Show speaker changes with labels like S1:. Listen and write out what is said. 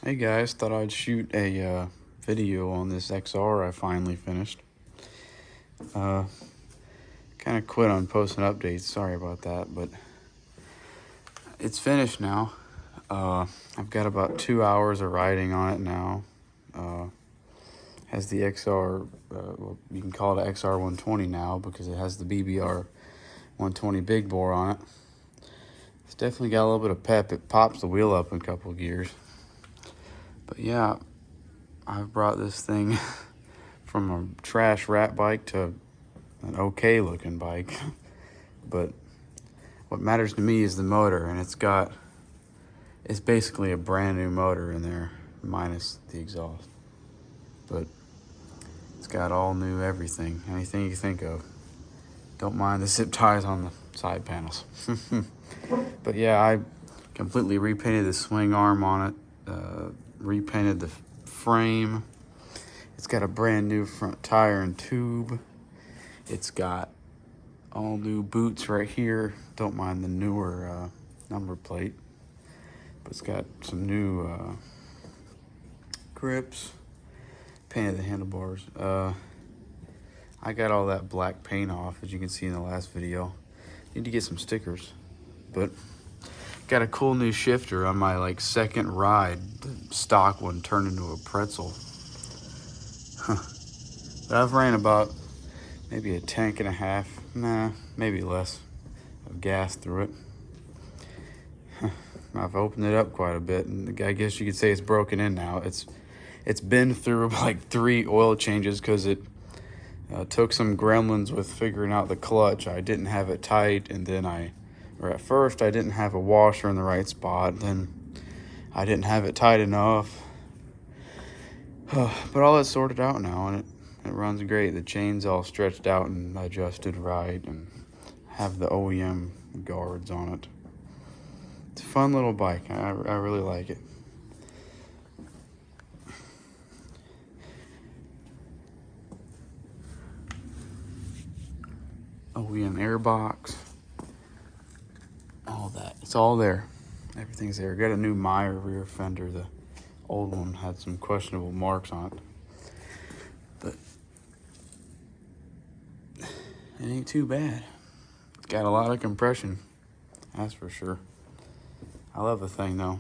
S1: Hey guys, thought I'd shoot a video on this XR I finally finished. Kind of quit on posting updates, sorry about that, but it's finished now. I've got about 2 hours of riding on it now. Has the XR, well, you can call it XR120 now because it has the BBR 120 big bore on it. It's definitely got a little bit of pep. It pops the wheel up in a couple of gears. But yeah, I've brought this thing from a trash rat bike to an okay looking bike. But what matters to me is the motor, and it's basically a brand new motor in there, minus the exhaust. But it's got all new everything, anything you think of. Don't mind the zip ties on the side panels. But yeah, I completely repainted the swing arm on it, repainted the frame. It's got a brand new front tire and tube. It's got all new boots right here. Don't mind the newer number plate, but it's got some new grips. Painted the handlebars. I got all that black paint off, as you can see in the last video. Need to get some stickers, but got a cool new shifter on my second ride. The stock one turned into a pretzel. But I've ran about maybe a tank and a half, maybe less, of gas through it. I've opened it up quite a bit, and I guess you could say it's broken in now. It's been through 3 oil changes because it took some gremlins with figuring out the clutch. I didn't have it tight, and then at first I didn't have a washer in the right spot. Then I didn't have it tight enough. But all that's sorted out now, and it runs great. The chain's all stretched out and adjusted right, and have the OEM guards on it. It's a fun little bike. I really like it. OEM airbox, all that. It's all there. Everything's there. Got a new Meyer rear fender. The old one had some questionable marks on it, but it ain't too bad. It's got a lot of compression, that's for sure. I love the thing though.